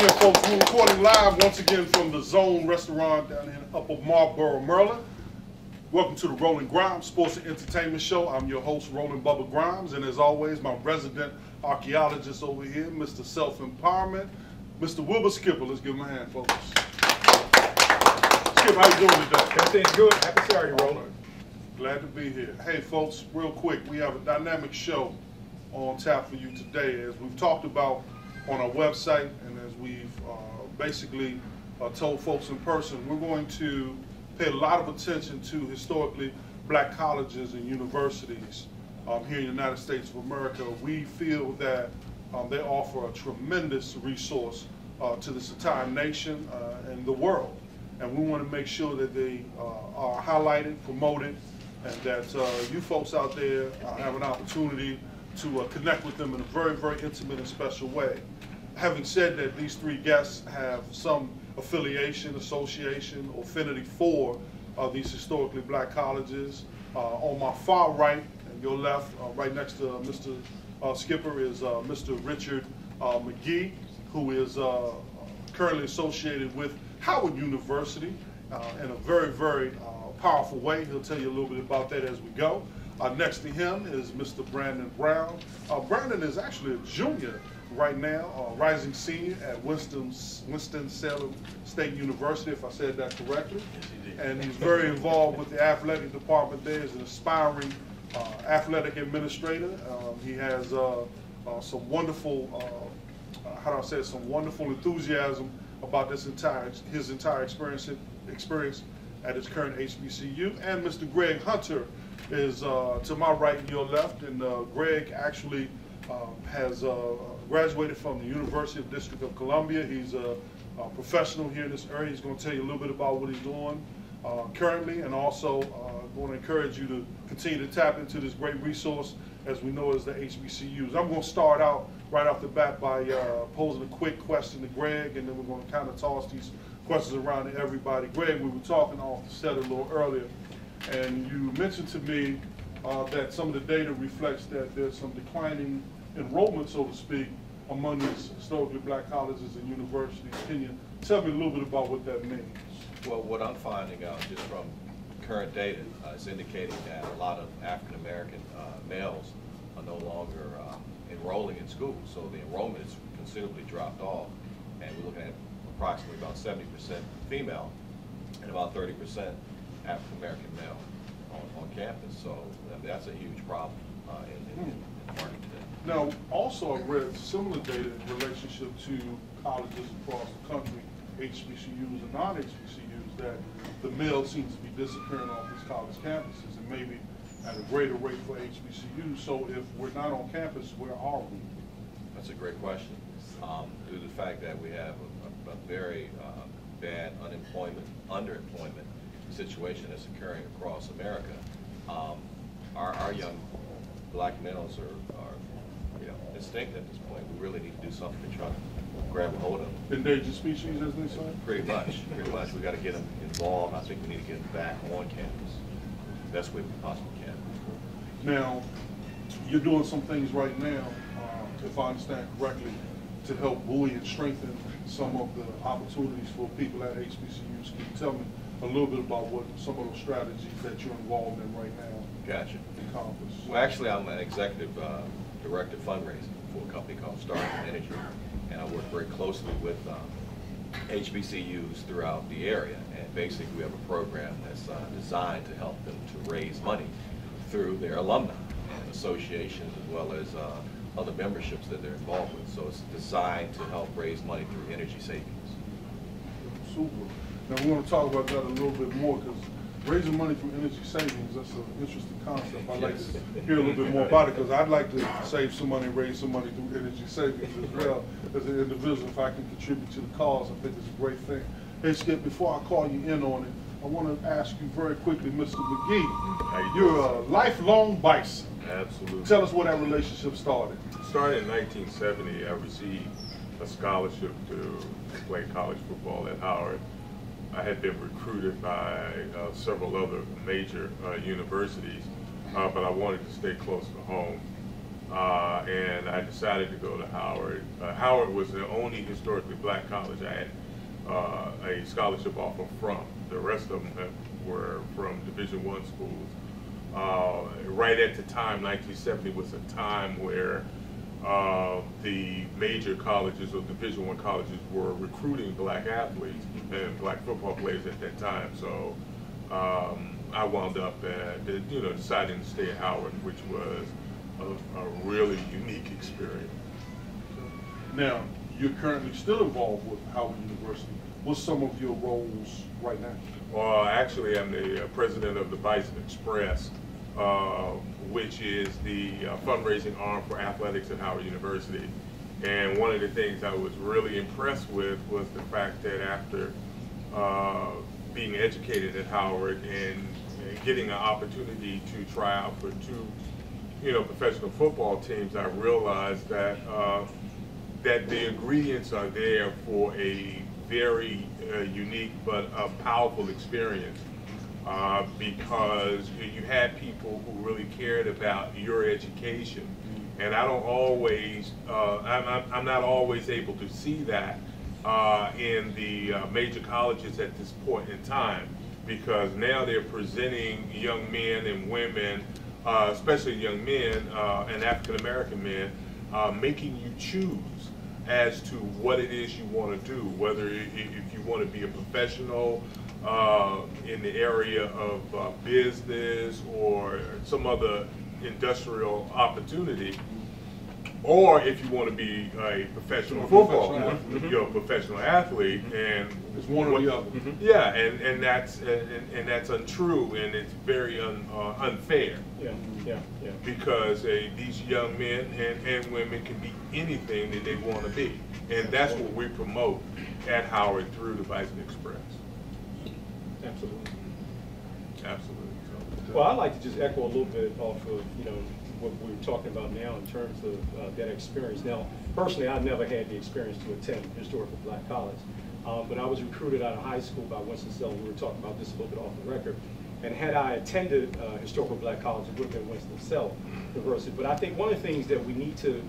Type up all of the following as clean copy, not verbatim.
again, folks. We're recording live once again from the Zone Restaurant down in Upper Marlboro, Maryland. Welcome to the Roland Grimes Sports and Entertainment Show. I'm your host, Roland Bubba Grimes, and as always, my resident archaeologist over here, Mr. Self-Empowerment, Mr. Wilbur Skipper. Let's give him a hand, folks. Skip, how you doing today? Everything's good. Happy Saturday, Roland. Glad to be here. Hey, folks, real quick, we have a dynamic show on tap for you today, as we've talked about on our website, and as we've basically told folks in person. We're going to pay a lot of attention to historically black colleges and universities here in the United States of America. We feel that they offer a tremendous resource to this entire nation and the world. And we want to make sure that they are highlighted, promoted, and that you folks out there have an opportunity to connect with them in a very, very intimate and special way. Having said that, these three guests have some affiliation, association, or affinity for these historically black colleges. On my far right and your left, right next to Mr. Skipper, is Mr. Richard McGee, who is currently associated with Howard University in a very, very powerful way. He'll tell you a little bit about that as we go. Next to him is Mr. Brandon Brown. Brandon is actually a junior right now, rising senior at Winston-Salem State University, if I said that correctly. Yes, you did. And he's very involved with the athletic department there as an aspiring athletic administrator. He has some wonderful, some wonderful enthusiasm about his entire experience at his current HBCU. And Mr. Greg Hunter is to my right and your left, and Greg actually has graduated from the University of District of Columbia. He's a professional here in this area. He's going to tell you a little bit about what he's doing currently, and also going to encourage you to continue to tap into this great resource as we know as the HBCUs. I'm going to start out right off the bat by posing a quick question to Greg, and then we're going to kind of toss these questions around to everybody. Greg, we were talking off the set a little earlier, and you mentioned to me that some of the data reflects that there's some declining enrollment, so to speak, among these historically black colleges and universities. Can you tell me a little bit about what that means? Well, what I'm finding out just from current data is indicating that a lot of African American males are no longer enrolling in school. So the enrollment has considerably dropped off, and we're looking at approximately about 70% female and about 30% African American male on campus. So that's a huge problem in the market today. Now, also I read similar data in relationship to colleges across the country, HBCUs and non-HBCUs, that the male seems to be disappearing off these college campuses, and maybe at a greater rate for HBCUs. So if we're not on campus, where are we? That's a great question. Due to the fact that we have a very bad underemployment situation that's occurring across America, our young black males are extinct at this point. We really need to do something to try to grab a hold of them. Endangered species, as they say? Pretty much. We got to get them involved. I think we need to get them back on campus the best way we possibly can. Now, you're doing some things right now, if I understand correctly, to help buoy and strengthen some of the opportunities for people at HBCUs. Can you tell me a little bit about what some of those strategies that you're involved in right now Gotcha. encompass? Well, actually, I'm an executive director of fundraising for a company called Starting Energy, and I work very closely with HBCUs throughout the area. And basically, we have a program that's designed to help them to raise money through their alumni and associations, as well as other memberships that they're involved with. So it's designed to help raise money through energy savings. Super. Now we want to talk about that a little bit more, because raising money through energy savings, that's an interesting concept. I'd like to hear a little bit more about it, because I'd like to save some money, raise some money through energy savings as well as an individual. If I can contribute to the cause, I think it's a great thing. Hey Skip, before I call you in on it, I want to ask you very quickly, Mr. McGee, you're a lifelong Bison. Absolutely. Tell us where that relationship started. It started in 1970. I received a scholarship to play college football at Howard. I had been recruited by several other major universities, but I wanted to stay close to home. and I decided to go to Howard. Howard was the only historically black college I had a scholarship offer from. The rest of them were from Division I schools. Right at the time, 1970 was a time where the major colleges or Division I colleges were recruiting black athletes and black football players at that time. So I wound up deciding to stay at Howard, which was a really unique experience. Now, you're currently still involved with Howard University. What's some of your roles right now? Well, actually, I'm the president of the Bison Express, which is the fundraising arm for athletics at Howard University. And one of the things I was really impressed with was the fact that after being educated at Howard and getting an opportunity to try out for two, professional football teams, I realized that that the ingredients are there for a very unique but powerful experience. Because you had people who really cared about your education, and I don't always, I'm not always able to see that in the major colleges at this point in time, because now they're presenting young men and women, especially young men and African American men, making you choose as to what it is you want to do, whether if you want to be a professional in the area of business or some other industrial opportunity, or if you want to be a professional football, a professional athlete, and it's one or the other. Yeah, and that's untrue, and it's very unfair. Yeah. Because these young men and women can be anything that they want to be, and that's what we promote at Howard through the Bison Express. Absolutely. Absolutely. Well, I'd like to just echo a little bit off of what we're talking about now in terms of that experience. Now, personally, I've never had the experience to attend historical black college, but I was recruited out of high school by Winston-Salem. We were talking about this a little bit off the record. And had I attended historical black college, it would have been Winston-Salem University. But I think one of the things that we need to,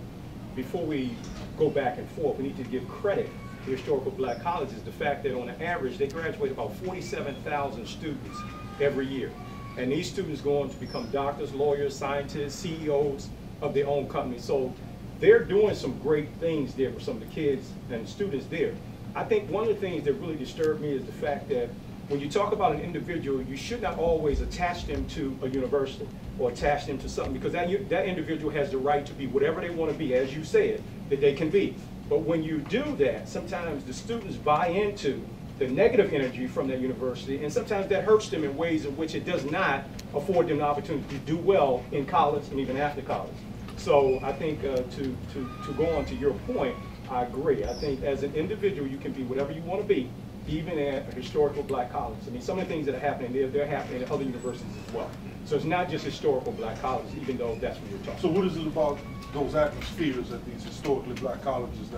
before we go back and forth, we need to give credit to historical black colleges, the fact that on average, they graduate about 47,000 students every year. And these students go on to become doctors, lawyers, scientists, CEOs of their own companies. So they're doing some great things there for some of the kids and students there. I think one of the things that really disturbed me is the fact that when you talk about an individual, you should not always attach them to a university or attach them to something, because that individual has the right to be whatever they want to be, as you said, that they can be. But when you do that, sometimes the students buy into the negative energy from that university, and sometimes that hurts them in ways in which it does not afford them the opportunity to do well in college and even after college. So I think to go on to your point, I agree. I think as an individual, you can be whatever you want to be, even at a historical black college. I mean, some of the things that are happening there, they're happening at other universities as well. So it's not just historical black colleges, even though that's what we're talking about. So what is it about those atmospheres at these historically black colleges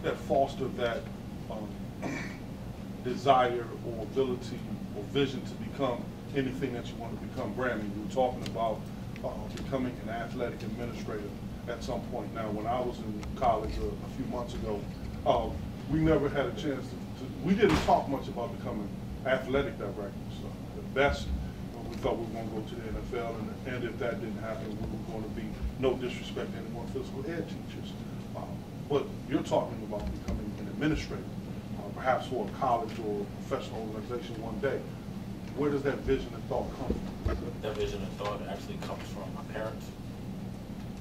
that foster that desire or ability or vision to become anything that you want to become? Brandon, you were talking about becoming an athletic administrator at some point. Now, when I was in college a few months ago, we never had a chance we didn't talk much about becoming athletic directors. At best, we thought we were going to go to the NFL, and if that didn't happen, we were going to be, no disrespect to any more physical ed teachers. But you're talking about becoming an administrator, perhaps for a college or a professional organization one day. Where does that vision and thought come from? That vision and thought actually comes from my parents.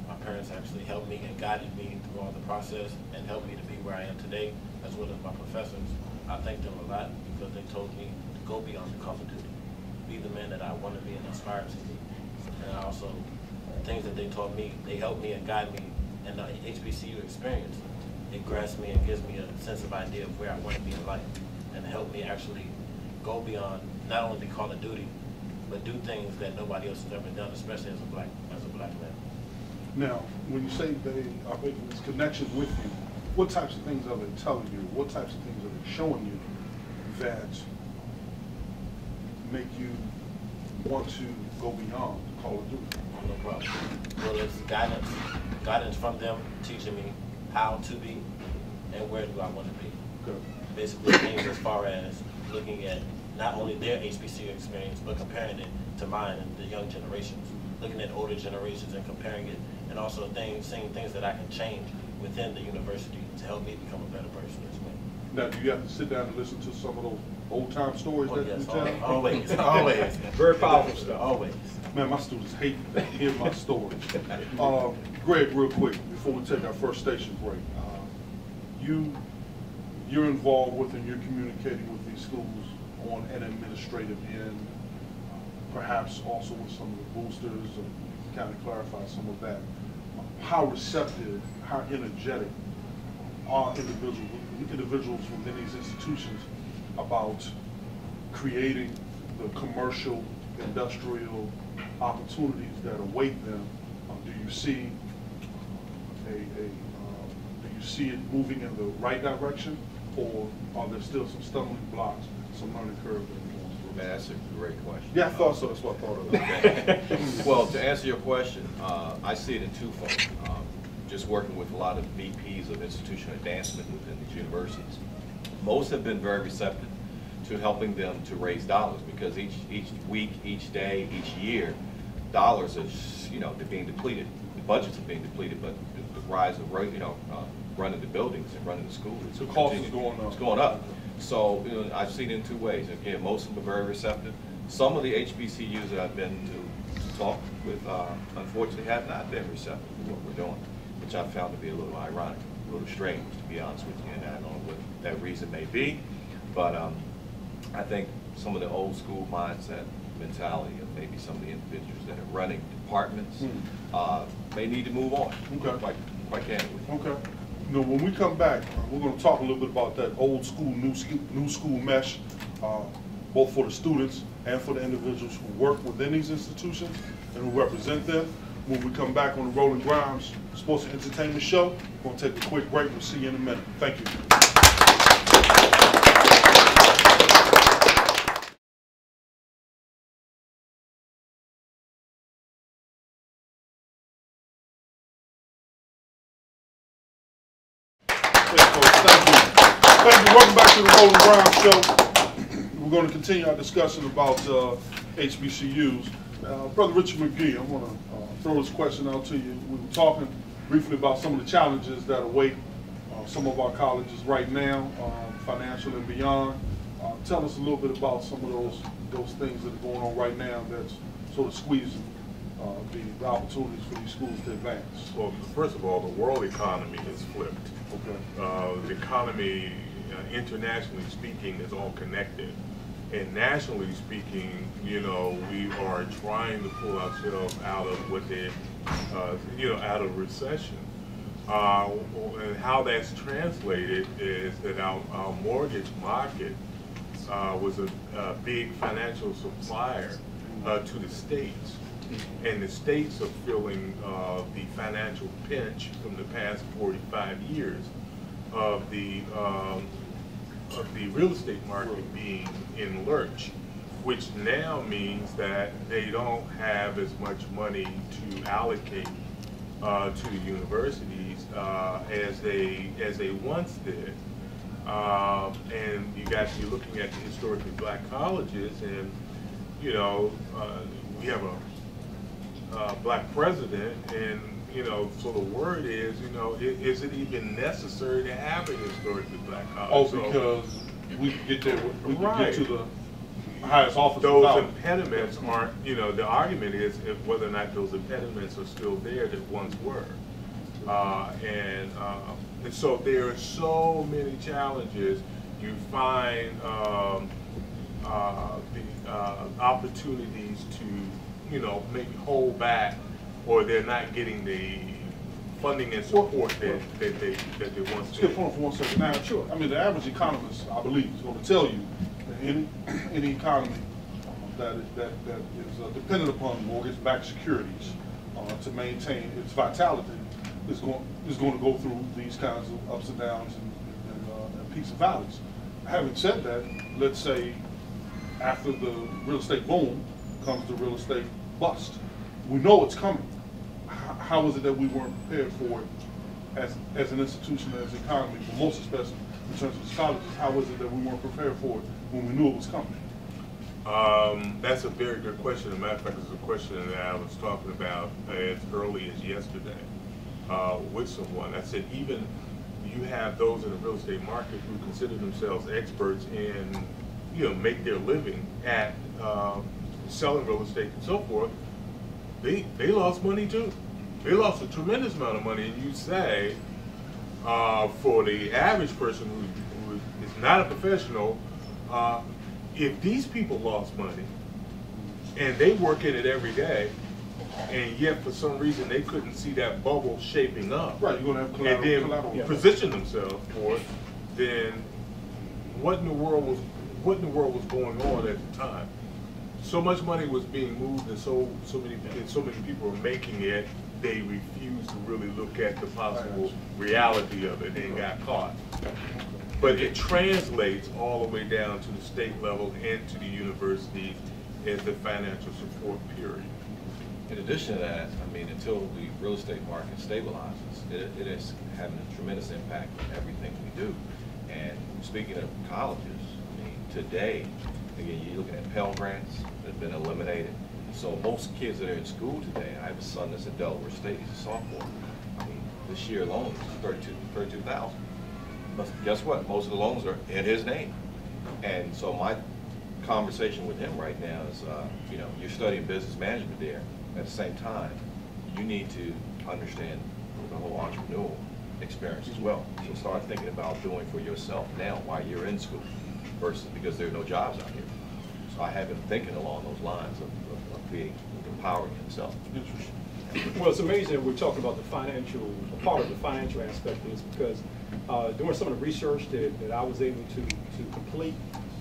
My parents actually helped me and guided me through all the process and helped me to be where I am today, as well as my professors. I thank them a lot because they told me to go beyond the comfort duty, be the man that I want to be and aspire to be. And also, the things that they taught me, they helped me and guided me in the HBCU experience. It grasps me and gives me a sense of idea of where I want to be in life, and help me actually go beyond not only Call of Duty, but do things that nobody else has ever done, especially as a black man. Now, when you say they are making this connection with you, what types of things are they telling you? What types of things are they showing you that make you want to go beyond Call of Duty? No problem. Well, it's guidance. guidance from them, teaching me how to be and where do I want to be. Okay. Basically things as far as looking at not only their HBCU experience, but comparing it to mine and the young generations, looking at older generations and comparing it, and also seeing things that I can change within the university to help me become a better person as well. Now, do you have to sit down and listen to some of those old-time stories Oh, that yes, you tell? always, always. Very powerful stuff. Always. Man, my students hate to hear my stories. Greg, real quick, before we take our first station break, you're involved with and you're communicating with these schools on an administrative end, perhaps also with some of the boosters, or kind of clarify some of that. How receptive, how energetic are individuals within these institutions about creating the commercial, industrial opportunities that await them? Do you see it moving in the right direction, or are there still some stumbling blocks, some learning curve that you're going through? Man, that's a great question. Yeah, I thought so. That's what I thought of. Okay. Well, to answer your question, I see it in twofold. Just working with a lot of VPs of institutional advancement within these universities. Most have been very receptive to helping them to raise dollars, because each week, each day, each year, dollars are, they're being depleted. The budgets are being depleted, but the rise of running the buildings and running the schools, The cost is going up. It's going up. So I've seen it in two ways. Again, most of them are very receptive. Some of the HBCUs that I've been to talk with, unfortunately, have not been receptive to what we're doing, which I found to be a little ironic, a little strange, to be honest with you. And I don't know what that reason may be, but I think some of the old school mindset, mentality of maybe some of the individuals that are running departments may need to move on. Okay. Quite candidly. Okay. When we come back, we're going to talk a little bit about that old school, new school mesh, both for the students and for the individuals who work within these institutions and who represent them. When we come back on the Roland Grimes Sports and Entertainment Show, we're going to take a quick break. We'll see you in a minute. Thank you. Thank you. Welcome back to the Roland Grimes Show. We're going to continue our discussion about HBCUs. Brother Richard McGee, I want to throw this question out to you. We were talking briefly about some of the challenges that await some of our colleges right now, financial and beyond. Tell us a little bit about some of those things that are going on right now that's sort of squeezing the opportunities for these schools to advance. Well, first of all, the world economy has flipped. Okay. The economy, internationally speaking, is all connected. And nationally speaking, we are trying to pull ourselves out of out of recession. And how that's translated is that our mortgage market was a big financial supplier to the states. And the states are feeling the financial pinch from the past 45 years of the real estate market being in lurch, which now means that they don't have as much money to allocate to the universities as they once did. And you're looking at the historically black colleges, and we have a black president, and so the word is, is it even necessary to have a historically black college? Oh, because we can get there, we can get to the highest office. Those impediments aren't, the argument is whether or not those impediments are still there that once were. And so there are so many challenges. You find the opportunities to maybe hold back, or they're not getting the funding and support that they once did. Skip on for 1 second. Now, sure. I mean, the average economist, I believe, is going to tell you that any economy that is dependent upon mortgage-backed securities to maintain its vitality is going to go through these kinds of ups and downs and peaks and valleys. Having said that, let's say after the real estate boom comes the real estate bust. We know it's coming. how was it that we weren't prepared for it as an institution, as an economy, but most especially in terms of colleges? How was it that we weren't prepared for it when we knew it was coming? That's a very good question. As a matter of fact, it's a question that I was talking about as early as yesterday with someone. I said, even you have those in the real estate market who consider themselves experts and, you know, make their living at selling real estate and so forth. They lost money too. They lost a tremendous amount of money. And you say, for the average person who is not a professional, if these people lost money and they work in it every day, and yet for some reason they couldn't see that bubble shaping up, Right, you're gonna have collateral, and then position themselves for it, then what in the world was going on at the time? So much money was being moved, and so many people were making it. They refused to really look at the possible reality of it and got caught. But it translates all the way down to the state level and to the universities as the financial support period. In addition to that, I mean, until the real estate market stabilizes, it is having a tremendous impact on everything we do. And speaking of colleges, I mean, today, again, you're looking at Pell Grants that have been eliminated. So most kids that are in school today, I have a son that's at Delaware State, he's a sophomore. I mean, this year alone is $32,000. But guess what? Most of the loans are in his name. And so my conversation with him right now is, you know, you're studying business management there. At the same time, you need to understand the whole entrepreneurial experience as well. So start thinking about doing for yourself now while you're in school versus because there are no jobs out here. So I have him thinking along those lines of being empowering himself. Well, it's amazing that we're talking about the financial, part of the financial aspect of this, because doing some of the research that I was able to complete,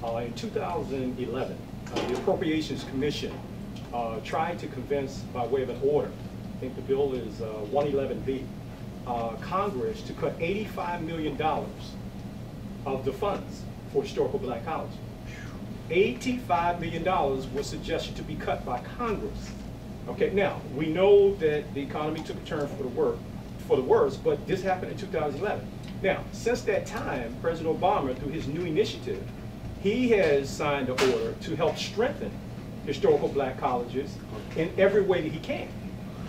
in 2011, the Appropriations Commission tried to convince, by way of an order, I think the bill is 111B, Congress to cut $85 million of the funds for historical black colleges. $85 million was suggested to be cut by Congress. Okay, now, we know that the economy took a turn for the worse, but this happened in 2011. Now, since that time, President Obama, through his new initiative, he has signed an order to help strengthen historical black colleges in every way that he can.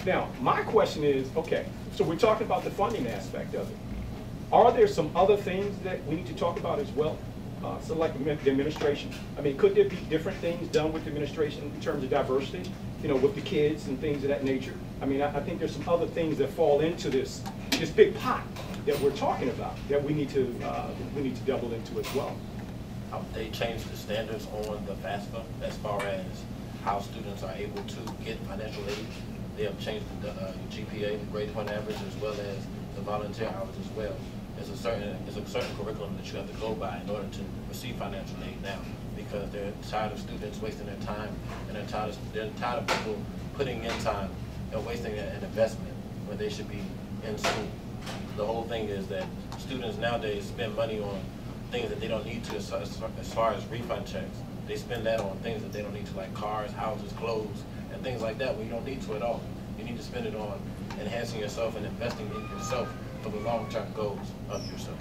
Now, my question is, okay, so we're talking about the funding aspect of it. Are there some other things that we need to talk about as well? So like the administration. I mean, could there be different things done with the administration in terms of diversity, you know, with the kids and things of that nature? I mean, I think there's some other things that fall into this big pot that we're talking about that we need to double into as well. They changed the standards on the FAFSA as far as how students are able to get financial aid. They have changed the GPA, the grade point average, as well as the volunteer hours as well. There's a certain curriculum that you have to go by in order to receive financial aid now, because they're tired of students wasting their time, and they're tired of people putting in time and wasting an investment when they should be in school. The whole thing is that students nowadays spend money on things that they don't need to, as far as refund checks. They spend that on things that they don't need to, like cars, houses, clothes, and things like that, when you don't need to at all. You need to spend it on enhancing yourself and investing in yourself for the long-term goals of yourself.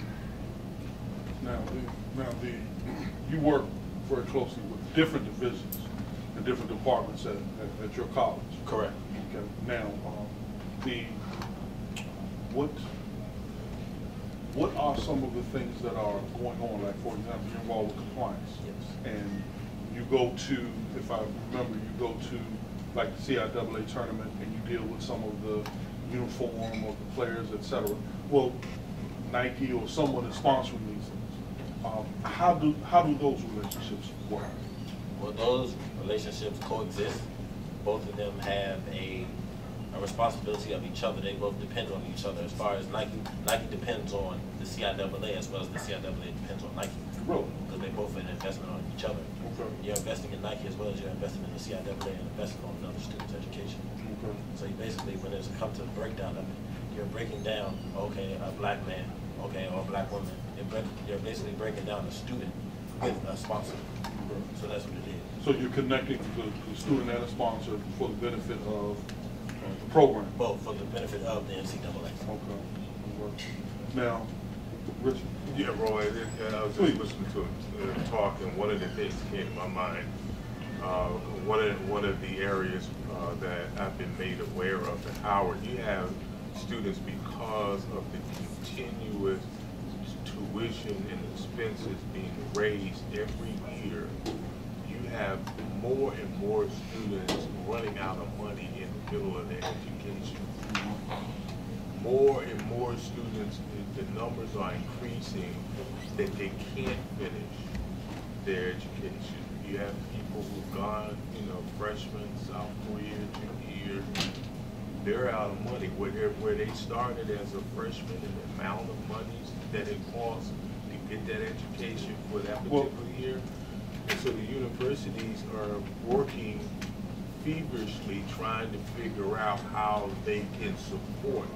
Now, you work very closely with different divisions and different departments at your college. Correct. Okay. Now, what are some of the things that are going on? Like, for example, you're involved with compliance. Yes. And you go to, if I remember, you go to like the CIAA tournament and you deal with some of the uniform of the players, etc. Well, Nike or someone is sponsoring these things. How do those relationships work? Well, those relationships coexist. Both of them have a responsibility of each other. They both depend on each other. As far as Nike depends on the CIAA as well as the CIAA depends on Nike. Really? Because they both are an investment on each other. Okay. You're investing in Nike as well as you're investing in the CIAA and investing on another student's education. Okay. So you basically, when it's come to the breakdown of it, you're breaking down, okay, a black man, okay, or a black woman. You're basically breaking down a student with a sponsor. Okay. So that's what it is. So you're connecting the student and a sponsor for the benefit of the program? Both for the benefit of the NCAA. Okay. Now, Richard? Yeah, Roland, I was just listening to talk, and one of the things that came to my mind, one of the areas that I've been made aware of at Howard, you have students, because of the continuous tuition and expenses being raised every year, you have more and more students running out of money in the middle of their education. More and more students, the numbers are increasing that they can't finish their education. You have people who've gone, freshman, sophomore year, junior year, they're out of money. Where they started as a freshman, and the amount of monies that it costs to get that education for that particular year. And so the universities are working feverishly trying to figure out how they can support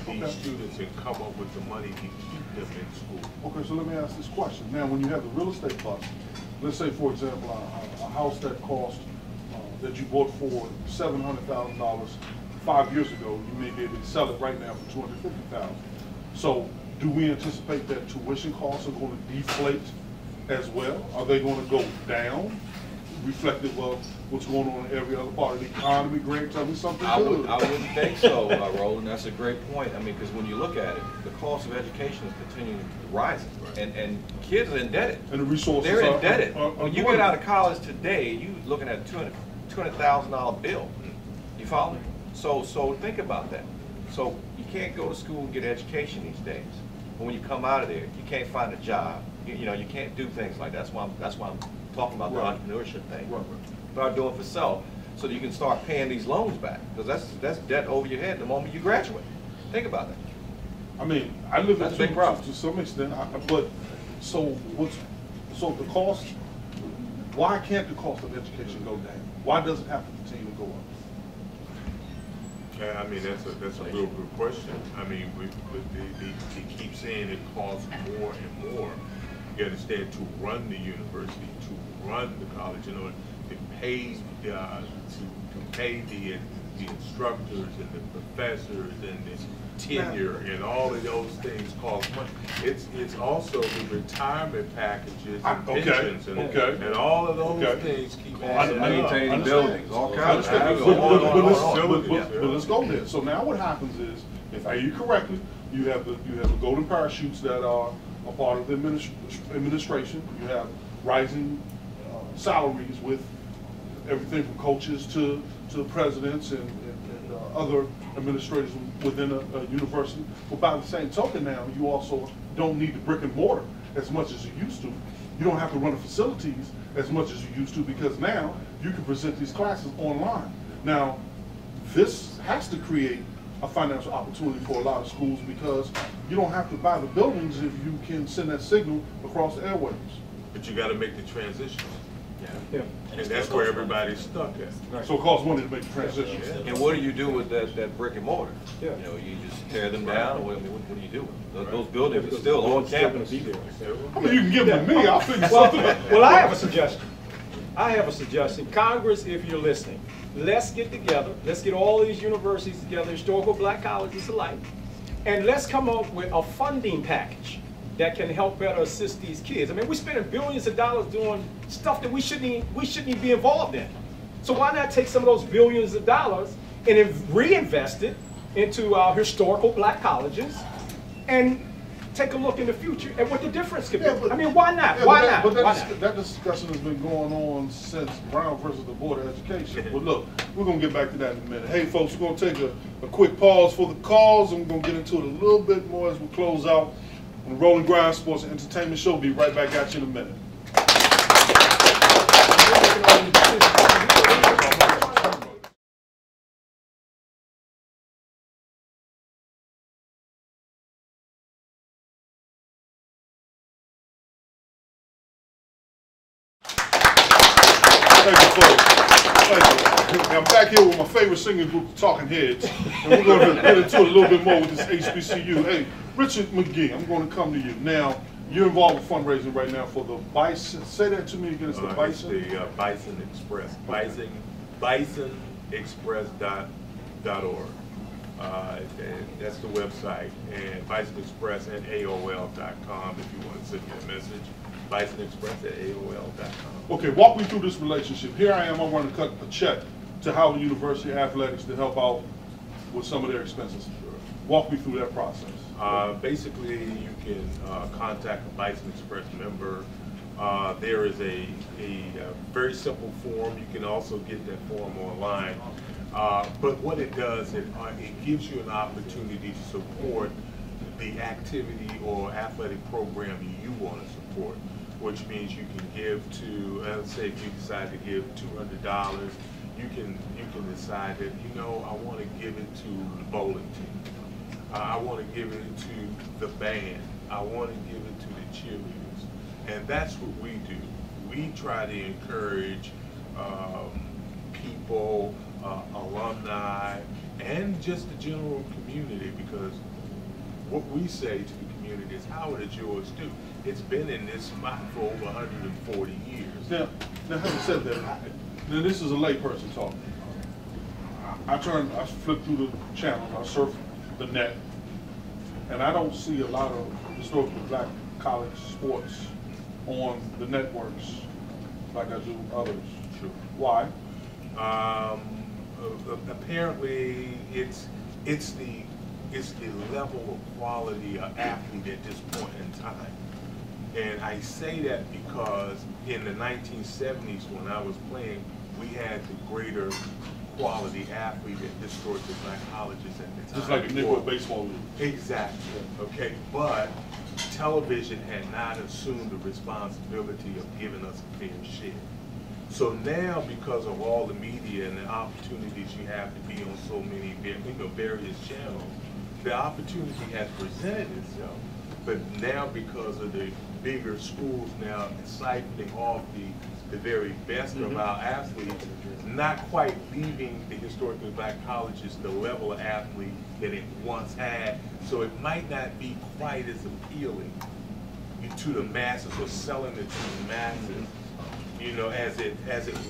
these students and come up with the money to keep them in school. Okay, so let me ask this question. Now, when you have the real estate bust, let's say, for example, a house that cost, that you bought for $700,000 5 years ago, you may be able to sell it right now for $250,000. So, do we anticipate that tuition costs are going to deflate as well? Are they going to go down, reflective of what's going on in every other part of the economy? Greg, tell me something good. I wouldn't think so, Roland. That's a great point. I mean, because when you look at it, the cost of education is continuing rising, and kids are indebted. And the resources They're indebted. When you get out of college today, you're looking at a $200,000 bill. You follow me? So think about that. So you can't go to school and get an education these days. But when you come out of there, you can't find a job. You can't do things like that. That's why I'm talking about the entrepreneurship thing. Start doing for self, so that you can start paying these loans back. Because that's debt over your head the moment you graduate. Think about that. I mean, I live That's in a big problem. to some extent, but so the cost? Why can't the cost of education go down? Why does it have to continue to go up? Yeah, I mean, that's a real good question. I mean, they keep saying it costs more and more. You understand, to run the university, to run the college, to pay the instructors and the professors and the tenure and all of those things cost money. It's also the retirement packages and pensions and all of those things keep adding up. Maintaining buildings, all kinds of things. But let's go there. So now what happens is, if I hear you correctly, you have the golden parachutes that are a part of the administration. You have rising salaries with everything from coaches to presidents and other administrators within a university. But by the same token now, you also don't need the brick and mortar as much as you used to. You don't have to run the facilities as much as you used to, because now you can present these classes online. Now, this has to create a financial opportunity for a lot of schools, because you don't have to buy the buildings if you can send that signal across the airwaves. But you got to make the transition. Yeah. And that's where everybody's stuck at. Right. So it costs money to make the transition. And what do you do with that brick and mortar? Yeah. You just tear them down, or what do you do? Those buildings are still on campus. I mean, you can give them to me. I'll figure something out. Well, I have a suggestion. Congress, if you're listening, let's get together. Let's get all these universities together, historical black colleges alike, and let's come up with a funding package that can help better assist these kids. I mean, we're spending billions of dollars doing stuff that we shouldn't even be involved in. So why not take some of those billions of dollars and reinvest it into our historical black colleges and take a look in the future at what the difference could be? I mean, why not? That discussion has been going on since Brown versus the Board of Education. But look, we're going to get back to that in a minute. Hey, folks, we're going to take a quick pause for the calls, and we're going to get into it a little bit more as we close out on the Roland Grind Sports and Entertainment Show. Be right back at you in a minute. Thank you, folks. Thank you. I'm back here with my favorite singing group, the Talking Heads, and we're going to get into it a little bit more with this HBCU. Hey, Richard McGee, I'm going to come to you. Now, you're involved with fundraising right now for the Bison. Say that to me again. It's the Bison? It's the Bison Express. BisonExpress.org. And that's the website, and Bison Express at AOL.com if you want to send me a message. Bison Express at AOL.com. Okay, walk me through this relationship. Here I am to cut a check to Howard University Athletics to help out with some of their expenses. Walk me through that process. Basically, you can contact a Bison Express member. There is a very simple form. You can also get that form online. But what it does, it gives you an opportunity to support the activity or athletic program you want to support, which means you can give to, let's say if you decide to give $200, you can decide that, you know, I want to give it to the bowling team. I want to give it to the band. I want to give it to the cheerleaders. And that's what we do. We try to encourage people, alumni, and just the general community, because what we say to the community is, Howard is yours too. It's been in this spot for over 140 years. Now having said that, now this is a layperson talking. I flip through the channels, I surf the net, and I don't see a lot of historically black college sports on the networks like I do others. Sure. Why? Apparently, it's the level of quality of athlete at this point in time. And I say that because in the 1970s when I was playing, we had the greater quality athlete at historically black colleges at the time. Just like the Negro Baseball League. Exactly. Okay, but television had not assumed the responsibility of giving us a fair share. So now, because of all the media and the opportunities you have to be on so many various channels, the opportunity has presented itself. But now, because of the bigger schools now siphoning off the very best of our athletes, not quite leaving the historically black colleges the level of athlete that it once had. So it might not be quite as appealing to the masses, or selling it to the masses, you know, as it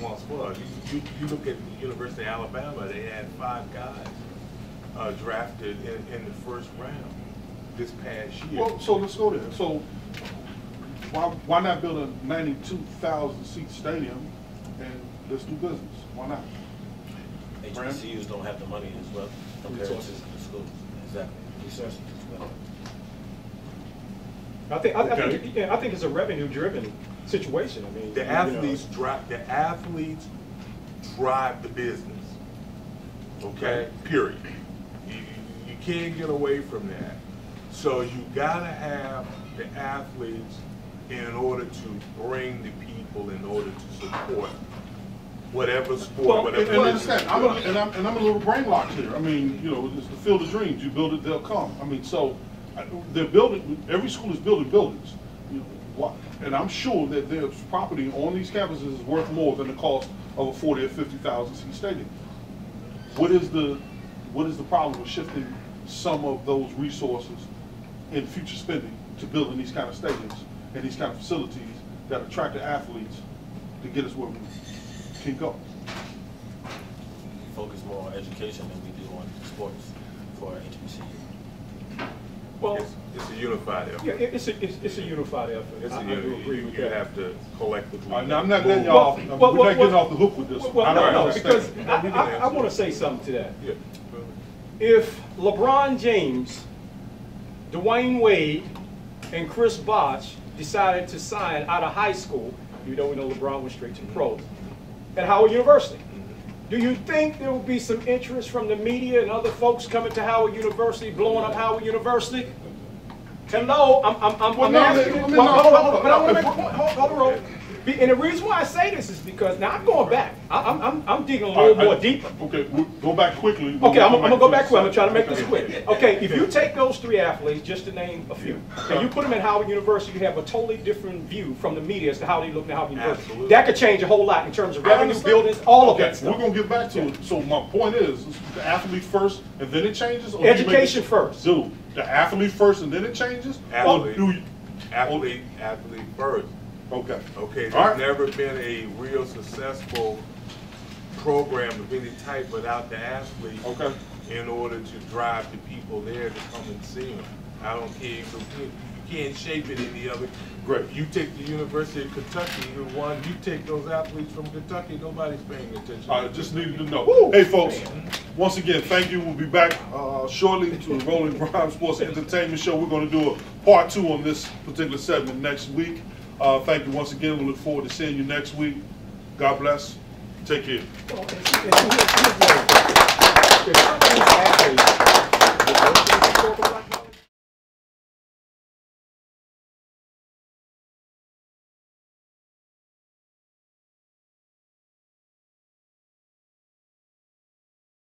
once was. You look at the University of Alabama, they had 5 guys drafted in the first round this past year. Well, so let's go there. So why not build a 92,000 seat stadium and let's do business? Why not? HBCUs don't have the money as well compared to the schools. Exactly. Resources as well. I think it's a revenue-driven situation. I mean, the athletes drive the business. Okay, period. You can't get away from that. So you gotta have the athletes in order to bring the people, in order to support whatever sport, well, whatever. And understand, I'm a little brain locked here. I mean, you know, it's the field of dreams. You build it, they'll come. I mean, so they're building. Every school is building buildings. You know, and I'm sure that their property on these campuses is worth more than the cost of a 40 or 50,000 seat stadium. What is the problem with shifting some of those resources in future spending to building these kind of stadiums and these kind of facilities that attract the athletes to get us where we can go? We focus more on education than we do on sports for HBCU. Well, it's a unified effort. yeah, it's a unified effort. I do agree with that. You have to collectively. Now, I'm not letting y'all. We're not getting off the hook with this. Well, no, understand. because I want to say something to that. Yeah. If LeBron James, Dwayne Wade, and Chris Bosh decided to sign out of high school, you know, we know LeBron went straight to the pros, at Howard University, do you think there will be some interest from the media and other folks coming to Howard University, blowing up Howard University? Hello, I'm asking. Hold on. And the reason why I say this is because now I'm going back. I'm digging a little more deeper. Okay, we'll go back quickly. Okay, I'm gonna go back quick. I'm gonna try to make this quick. Okay, if you take those 3 athletes, just to name a few, and you put them at Howard University, you have a totally different view from the media as to how they look at Howard University. Absolutely. That could change a whole lot in terms of revenue, buildings, all of that stuff. We're gonna get back to it. So my point is, the athlete first, and then it changes. Or Education first. Dude, the athlete first, and then it changes. Athlete. Or do you, Athlete first. okay. Okay, there's All right. never been a real successful program of any type without the athlete. Okay. In order to drive the people there to come and see them. I don't care. You can't shape it any other. Great. You take the University of Kentucky, you take those athletes from Kentucky, nobody's paying attention. I just needed to know. Hey, folks, once again, thank you. We'll be back shortly to the Rolling Prime Sports Entertainment Show. We're going to do a part 2 on this particular segment next week. Thank you once again. We look forward to seeing you next week. God bless. Take care. Okay.